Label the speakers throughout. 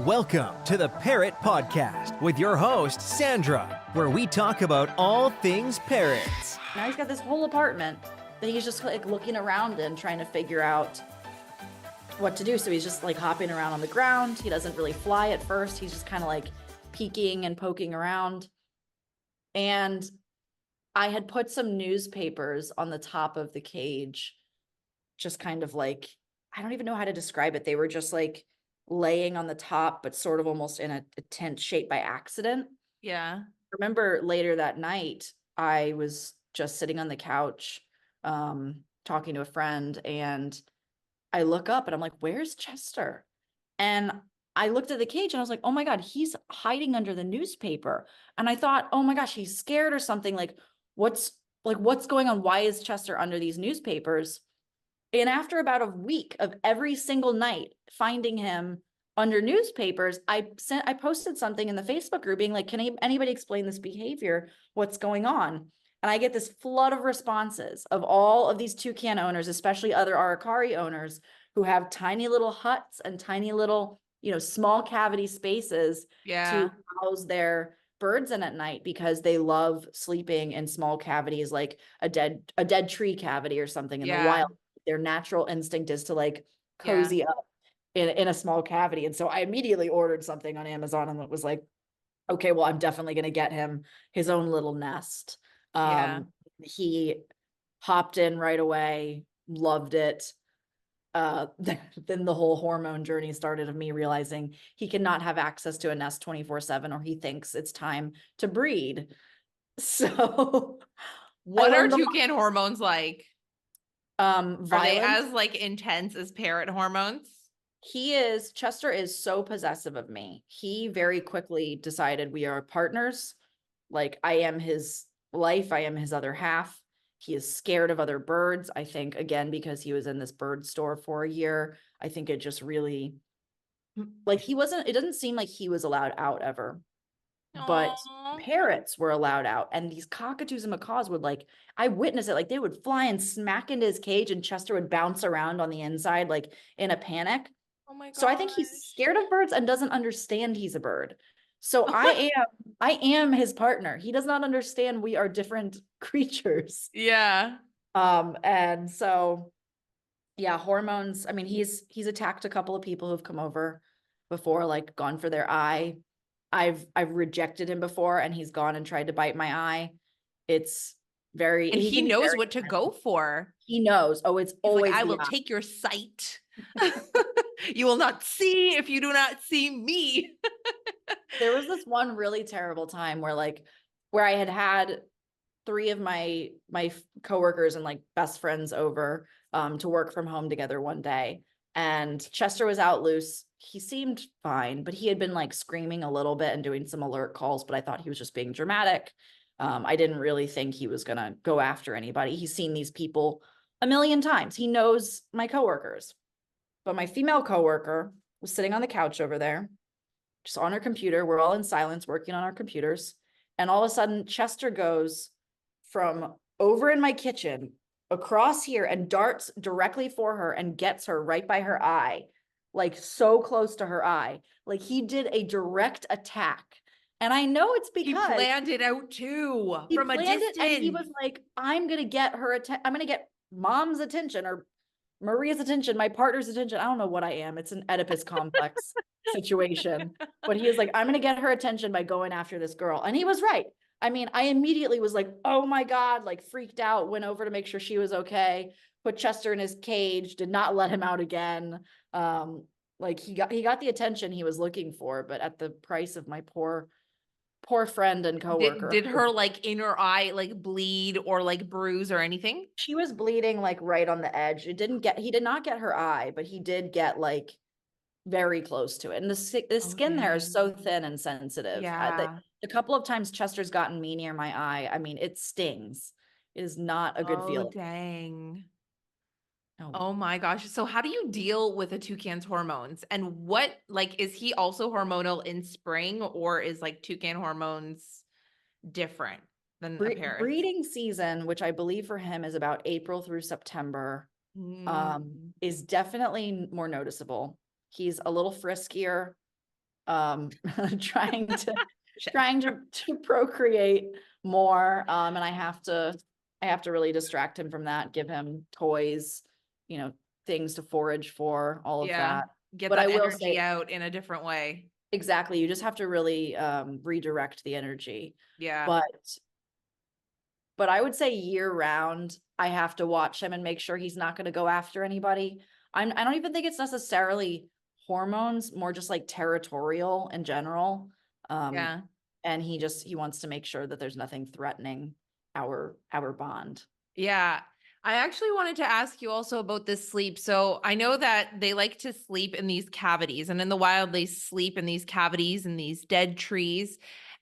Speaker 1: Welcome to the Parrot Podcast with your host, Sandra, where we talk about all things parrots.
Speaker 2: Now he's got this whole apartment that he's just like looking around in, trying to figure out what to do. So he's just like hopping around on the ground. He doesn't really fly at first. He's just kind of like peeking and poking around. And I had put some newspapers on the top of the cage, just kind of like, I don't even know how to describe it. They were just like laying on the top, but sort of almost in a tent shape by accident.
Speaker 3: Yeah.
Speaker 2: Remember later that night, I was just sitting on the couch, talking to a friend, and I look up and I'm like, where's Chester? And I looked at the cage and I was like, oh my God, he's hiding under the newspaper. And I thought, oh my gosh, he's scared or something. What's going on? Why is Chester under these newspapers? And after about a week of every single night finding him under newspapers, I posted something in the Facebook group being like, can anybody explain this behavior? What's going on? And I get this flood of responses of all of these toucan owners, especially other Aracari owners who have tiny little huts and tiny little, small cavity spaces to house their birds in at night because they love sleeping in small cavities, like a dead tree cavity or something in the wild. Their natural instinct is to like cozy up in a small cavity. And so I immediately ordered something on Amazon and it was like, okay, well, I'm definitely going to get him his own little nest. He hopped in right away, loved it. Then the whole hormone journey started of me realizing he cannot have access to a nest 24/7 or he thinks it's time to breed. So
Speaker 3: what are toucan hormones like?
Speaker 2: Are
Speaker 3: they as like intense as parrot hormones?
Speaker 2: Chester is so possessive of me. He very quickly decided we are partners. Like I am his life. I am his other half. He is scared of other birds. I think, again, because he was in this bird store for a year, I think it just really, like it doesn't seem like he was allowed out ever.
Speaker 3: Aww.
Speaker 2: But parrots were allowed out. And these cockatoos and macaws would I witnessed it, like they would fly and smack into his cage and Chester would bounce around on the inside, like in a panic.
Speaker 3: Oh my God.
Speaker 2: So I think he's scared of birds and doesn't understand he's a bird. So I am his partner. He does not understand we are different creatures.
Speaker 3: Yeah.
Speaker 2: And so yeah, hormones. I mean, he's attacked a couple of people who've come over before, like gone for their eye. I've rejected him before and he's gone and tried to bite my eye. It's very,
Speaker 3: and he knows what to go for.
Speaker 2: He knows. Oh, it's always
Speaker 3: like, I will take your sight. You will not see if you do not see me.
Speaker 2: There was this one really terrible time where I had 3 of my coworkers and like best friends over to work from home together one day. And Chester was out loose. He seemed fine, but he had been like screaming a little bit and doing some alert calls, but I thought he was just being dramatic. I didn't really think he was going to go after anybody. He's seen these people a million times. He knows my coworkers. But my female coworker was sitting on the couch over there, just on her computer. We're all in silence working on our computers. And all of a sudden, Chester goes from over in my kitchen across here and darts directly for her and gets her right by her eye, like so close to her eye. Like he did a direct attack. And I know it's because
Speaker 3: he planned it out too from a distance.
Speaker 2: And he was like, I'm going to get I'm going to get mom's attention or Maria's attention, my partner's attention. I don't know what I am. It's an Oedipus complex situation. But he was like, I'm going to get her attention by going after this girl. And he was right. I mean, I immediately was like, oh my God, like freaked out, went over to make sure she was okay, put Chester in his cage, did not let him out again. Like he got the attention he was looking for, but at the price of my poor friend and coworker.
Speaker 3: Did her like inner eye like bleed or like bruise or anything?
Speaker 2: She was bleeding like right on the edge. He did not get her eye, but he did get like very close to it. And the skin there is so thin and sensitive.
Speaker 3: Yeah.
Speaker 2: The couple of times Chester's gotten me near my eye, I mean, it stings. It is not a good feeling.
Speaker 3: Dang. Oh my gosh. So how do you deal with a toucan's hormones? And what, like, is he also hormonal in spring or is like toucan hormones different than a parrot?
Speaker 2: Breeding season, which I believe for him is about April through September, is definitely more noticeable. He's a little friskier. trying to procreate more. And I have to really distract him from that, give him toys, things to forage for, all of that.
Speaker 3: Get
Speaker 2: But
Speaker 3: that
Speaker 2: I will
Speaker 3: energy
Speaker 2: say,
Speaker 3: out in a different way.
Speaker 2: exactly. You just have to really redirect the energy.
Speaker 3: Yeah.
Speaker 2: But I would say year round, I have to watch him and make sure he's not going to go after anybody. I don't even think it's necessarily hormones, more just like territorial in general.
Speaker 3: Yeah.
Speaker 2: And he wants to make sure that there's nothing threatening our bond.
Speaker 3: Yeah. I actually wanted to ask you also about this sleep. So I know that they like to sleep in these cavities, and in the wild, they sleep in these cavities in these dead trees,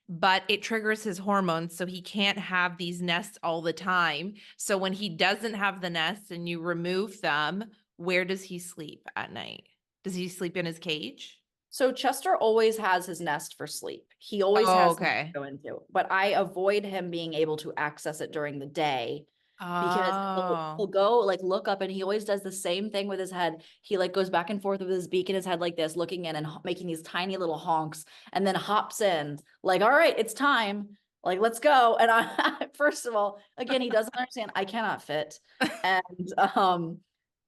Speaker 3: but it triggers his hormones. So he can't have these nests all the time. So when he doesn't have the nests and you remove them, where does he sleep at night? Does he sleep in his cage?
Speaker 2: So Chester always has his nest for sleep. He always has something to go into, but I avoid him being able to access it during the day because he'll go like look up, and he always does the same thing with his head. He like goes back and forth with his beak in his head like this, looking in and making these tiny little honks, and then hops in like, all right, it's time. Like, let's go. And I, first of all, again, he doesn't understand I cannot fit. And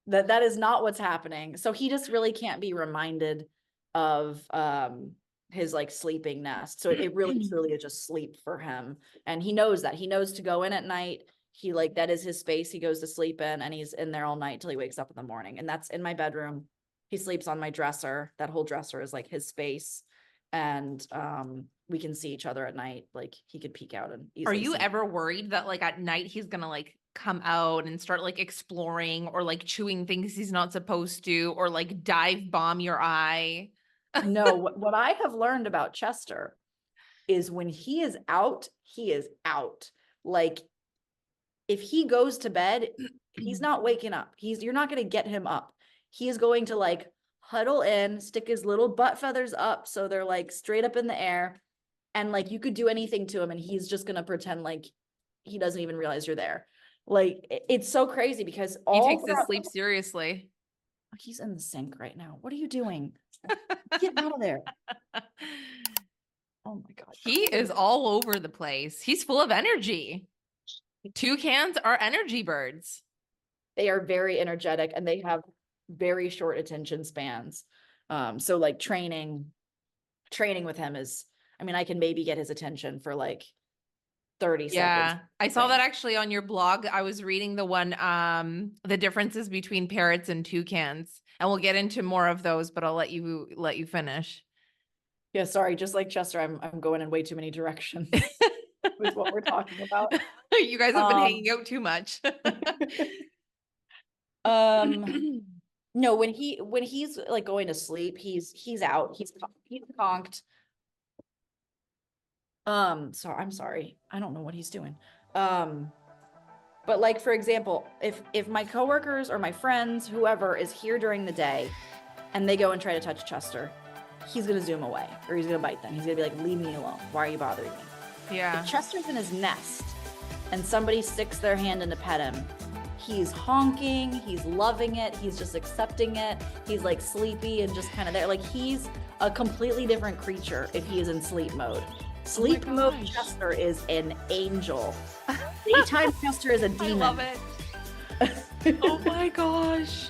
Speaker 2: that is not what's happening. So he just really can't be reminded of his like sleeping nest. So it really truly is just sleep for him. And he knows that. He knows to go in at night. He like, that is his space. He goes to sleep in, and he's in there all night till he wakes up in the morning. And that's in my bedroom. He sleeps on my dresser. That whole dresser is like his space. And we can see each other at night. Like, he could peek out and
Speaker 3: Are
Speaker 2: easily
Speaker 3: you
Speaker 2: see.
Speaker 3: ever worried that like at night he's gonna like come out and start like exploring or like chewing things he's not supposed to, or like dive bomb your eye?
Speaker 2: No, what I have learned about Chester is when he is out, he is out. Like, if he goes to bed, he's not waking up. You're not going to get him up. He is going to like huddle in, stick his little butt feathers up so they're like straight up in the air, and like you could do anything to him and he's just going to pretend like he doesn't even realize you're there. Like, it's so crazy because
Speaker 3: He takes his sleep seriously.
Speaker 2: He's in the sink right now. What are you doing? Get out of there. Oh my God.
Speaker 3: He is all over the place. He's full of energy. Toucans are energy birds.
Speaker 2: They are very energetic and they have very short attention spans. So like training with him is, I mean, I can maybe get his attention for like 30 seconds.
Speaker 3: Yeah, I saw that actually on your blog. I was reading the one, the differences between parrots and toucans, and we'll get into more of those, but I'll let you finish.
Speaker 2: Yeah, sorry. Just like Chester, I'm going in way too many directions with what we're talking about.
Speaker 3: You guys have been hanging out too much.
Speaker 2: No, when he's like going to sleep, he's out. He's conked. So I'm sorry. I don't know what he's doing. But like, for example, if my coworkers or my friends, whoever is here during the day and they go and try to touch Chester, he's going to zoom away, or he's going to bite them. He's going to be like, leave me alone. Why are you bothering me?
Speaker 3: Yeah.
Speaker 2: If Chester's in his nest and somebody sticks their hand in to pet him, he's honking, he's loving it, he's just accepting it. He's like sleepy and just kind of there. Like, he's a completely different creature if he is in sleep mode. Sleep mode Chester is an angel. Daytime Chester is a demon.
Speaker 3: I love it. Oh my gosh.